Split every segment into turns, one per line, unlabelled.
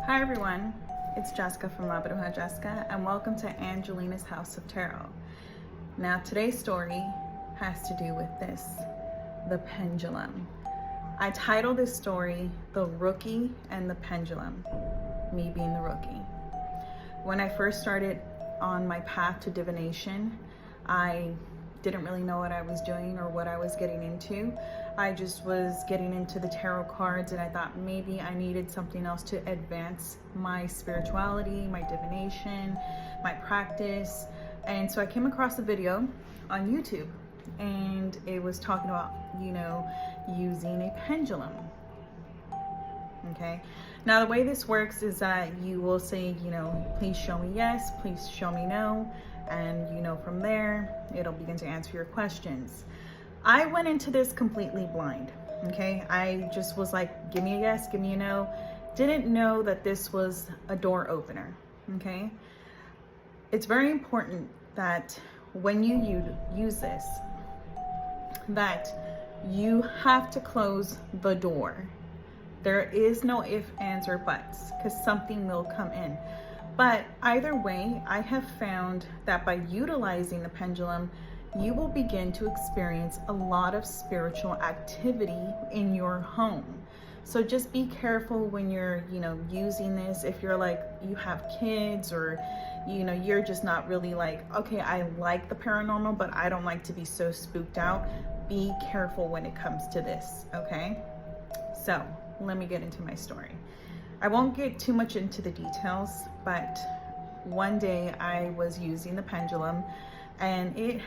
Hi everyone, it's Jessica from La Bruja Jessica, and welcome to Angelina's House of Tarot. Now today's story has to do with this, the pendulum. I titled this story, The Rookie and the Pendulum, me being the rookie. When I first started on my path to divination, I didn't really know what I was doing or what I was getting into. I just was getting into the tarot cards, and I thought maybe I needed something else to advance my spirituality, my divination, my practice. And so I came across a video on YouTube, and it was talking about, using a pendulum. Okay. Now the way this works is that you will say, please show me yes, please show me no. And from there, it'll begin to answer your questions. I went into this completely blind, okay? I just was like, give me a yes, give me a no. Didn't know that this was a door opener, okay? It's very important that when you use this, that you have to close the door. There is no if, ands, or buts, because something will come in. But either way, I have found that by utilizing the pendulum, you will begin to experience a lot of spiritual activity in your home. So just be careful when you're, using this. If you're like, you have kids, or, you're just not really like, okay, I like the paranormal, but I don't like to be so spooked out. Be careful when it comes to this, okay? So let me get into my story. I won't get too much into the details, but one day I was using the pendulum, and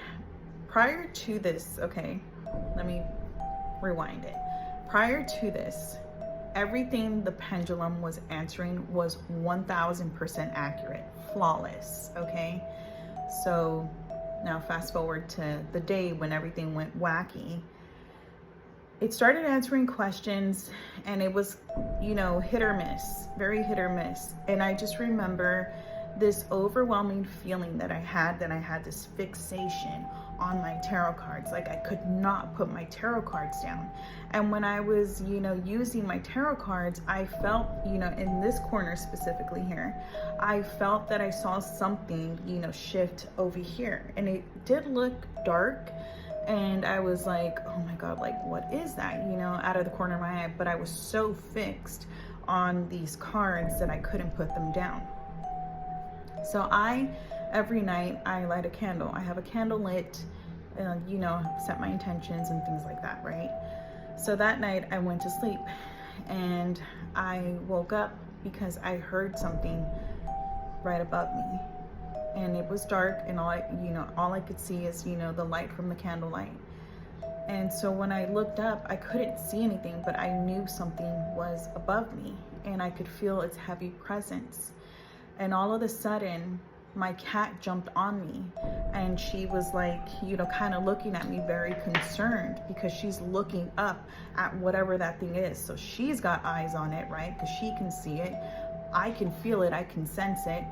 prior to this, okay, let me rewind it. Prior to this, everything the pendulum was answering was 1000% accurate, flawless, okay? So now fast forward to the day when everything went wacky. It started answering questions, and it was, hit or miss, very hit or miss. And I just remember this overwhelming feeling that I had this fixation on my tarot cards. Like I could not put my tarot cards down. And when I was, using my tarot cards, I felt, in this corner specifically here, I felt that I saw something, shift over here. And it did look dark. And I was like, oh my God, like, what is that? Out of the corner of my eye. But I was so fixed on these cards that I couldn't put them down. So every night I light a candle. I have a candle lit, set my intentions and things like that, right? So that night I went to sleep, and I woke up because I heard something right above me. And it was dark, and all I could see is, the light from the candlelight. And so when I looked up, I couldn't see anything, but I knew something was above me, and I could feel its heavy presence. And all of a sudden, my cat jumped on me, and she was like, kind of looking at me very concerned, because she's looking up at whatever that thing is. So she's got eyes on it, right? Because she can see it. I can feel it. I can sense it.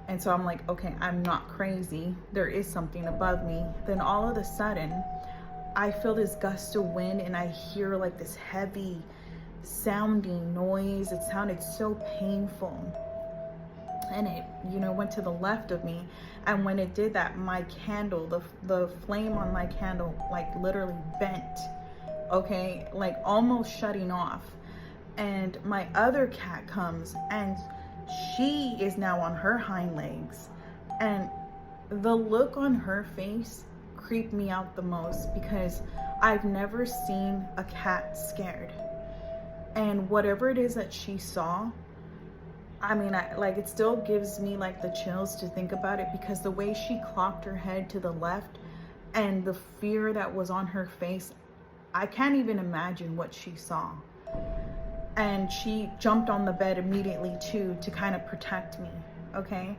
And so I'm like, okay, I'm not crazy. There is something above me. Then all of a sudden, I feel this gust of wind, and I hear like this heavy sounding noise. It sounded so painful. And it, went to the left of me. And when it did that, my candle, the flame on my candle, like literally bent, okay? Like almost shutting off. And my other cat comes, and she is now on her hind legs, and the look on her face creeped me out the most, because I've never seen a cat scared. And whatever it is that she saw, it still gives me like the chills to think about it, because the way she clocked her head to the left and the fear that was on her face, I can't even imagine what she saw. And she jumped on the bed immediately too, to kind of protect me, okay?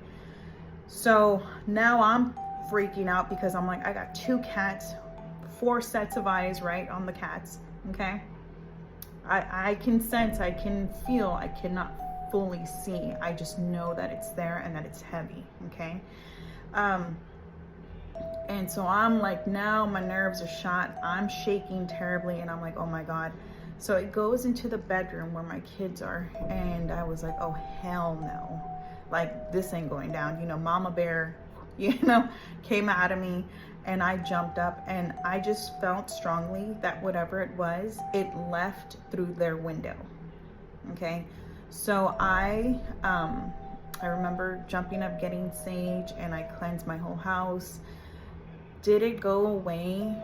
So now I'm freaking out, because I'm like, I got 2 cats, 4 sets of eyes, right, on the cats, okay? I can sense, I can feel, I cannot fully see. I just know that it's there and that it's heavy, okay? And so I'm like, now my nerves are shot. I'm shaking terribly, and I'm like, oh my God. So it goes into the bedroom where my kids are, and I was like, oh hell no, like this ain't going down. You know, mama bear, you know, came out of me, and I jumped up, and I just felt strongly that whatever it was, it left through their window. Okay, so I remember jumping up, getting sage, and I cleansed my whole house. Did it go away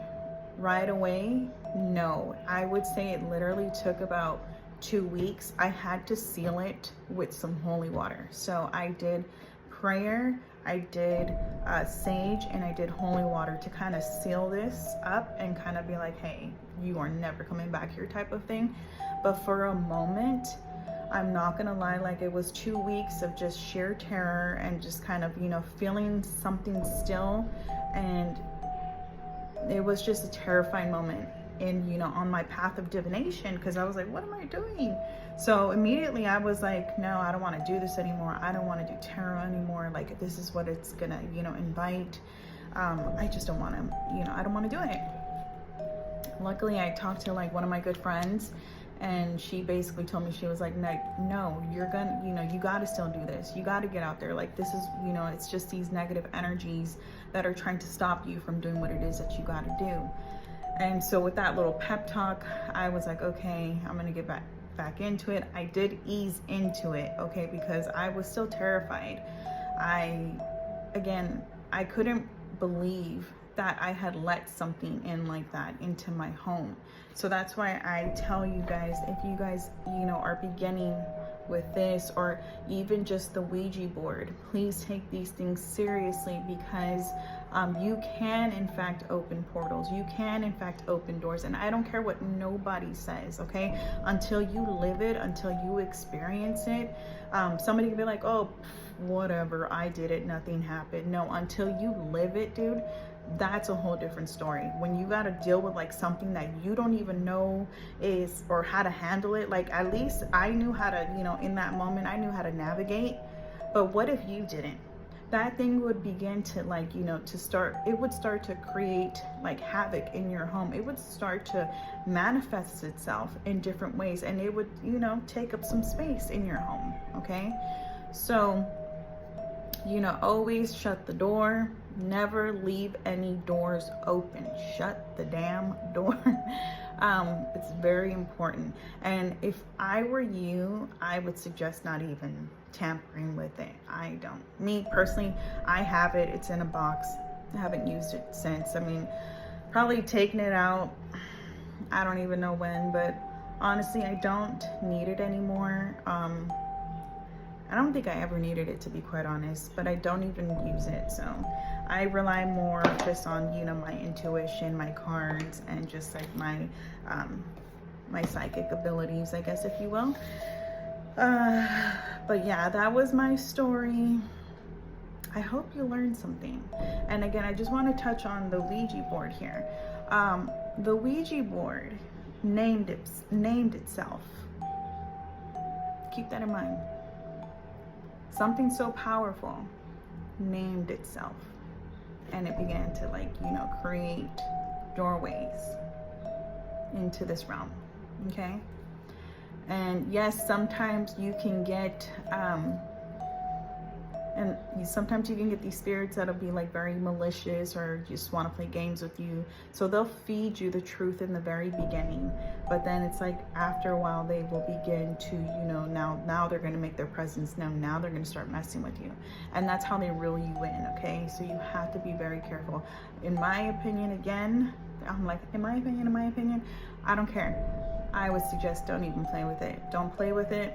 right away? No. I would say it literally took about 2 weeks. I had to seal it with some holy water. So I did prayer, I did sage, and I did holy water to kind of seal this up and kind of be like, hey, you are never coming back here type of thing. But for a moment, I'm not gonna lie, like it was 2 weeks of just sheer terror and just kind of, you know, feeling something still. And it was just a terrifying moment in, you know, on my path of divination, because I was like, what am I doing? So immediately I was like, no, I don't want to do this anymore. I don't want to do tarot anymore. Like, this is what it's gonna, you know, invite. I just don't want to, you know, I don't want to do it. Luckily, I talked to like one of my good friends, and she basically told me, she was like, no, you're gonna, you know, you got to still do this. You got to get out there. Like, this is, you know, it's just these negative energies that are trying to stop you from doing what it is that you got to do. And so with that little pep talk, I was like, okay, I'm going to get back into it. I did ease into it, okay, because I was still terrified. I couldn't believe that I had let something in like that into my home. So that's why I tell you guys, if you guys, you know, are beginning with this, or even just the Ouija board, please take these things seriously, because you can in fact open portals, you can in fact open doors. And I don't care what nobody says, okay, until you live it, until you experience it. Somebody can be like, oh, whatever, I did it, nothing happened. No, until you live it, dude, that's a whole different story. When you got to deal with like something that you don't even know is, or how to handle it. Like, at least I knew how to, you know, in that moment I knew how to navigate. But what if you didn't? That thing would begin to, like, you know, it would start to create like havoc in your home. It would start to manifest itself in different ways, and it would, you know, take up some space in your home. Okay, so, you know, always shut the door. Never leave any doors open. Shut the damn door. It's very important. And if I were you, I would suggest not even tampering with it. Me personally, I have it. It's in a box. I haven't used it since. I mean, probably taking it out, I don't even know when, but honestly, I don't need it anymore. I don't think I ever needed it, to be quite honest, but I don't even use it. So I rely more just on, you know, my intuition, my cards, and just like my psychic abilities, I guess, if you will. But yeah, that was my story. I hope you learned something. And again, I just want to touch on the Ouija board here. The Ouija board named itself. Keep that in mind. Something so powerful named itself, and it began to, like, you know, create doorways into this realm. Okay, and yes, sometimes you can get sometimes you can get these spirits that'll be like very malicious or just want to play games with you. So they'll feed you the truth in the very beginning, but then it's like after a while they will begin to, you know, now they're going to make their presence known. Now they're going to start messing with you, and that's how they reel you in. Okay, so you have to be very careful. In my opinion, again, I'm like, in my opinion, I don't care. I would suggest don't even play with it. Don't play with it.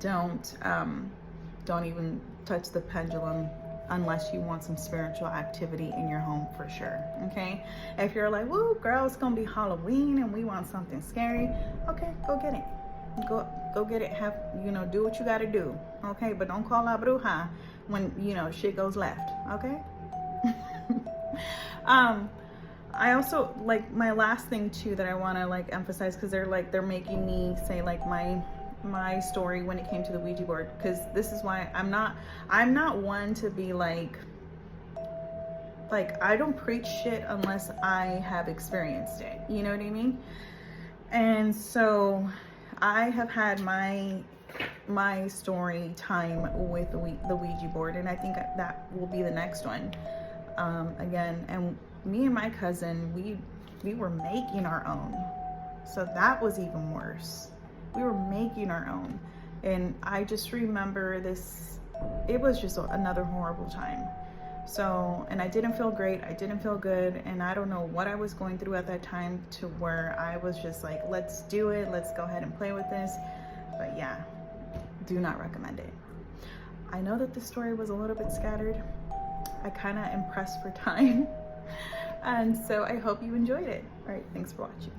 Don't even touch the pendulum unless you want some spiritual activity in your home, for sure. Okay, if you're like, woo girl, it's gonna be Halloween and we want something scary, okay, go get it. Go get it. Have, you know, do what you gotta do. Okay, but don't call out Bruja when, you know, shit goes left. Okay. I also, like, my last thing too that I want to like emphasize, because they're making me say like my story when it came to the Ouija board, because this is why I'm not one to be like I don't preach shit unless I have experienced it, you know what I mean? And so I have had my story time with the Ouija board, and I think that will be the next one. Again, and me and my cousin, we were making our own, so that was even worse. We were making our own, and I just remember this. It was just another horrible time. So, and I didn't feel great. I didn't feel good, and I don't know what I was going through at that time to where I was just like, let's do it. Let's go ahead and play with this. But yeah, do not recommend it. I know that the story was a little bit scattered. I kind of am pressed for time. And so I hope you enjoyed it. All right, thanks for watching.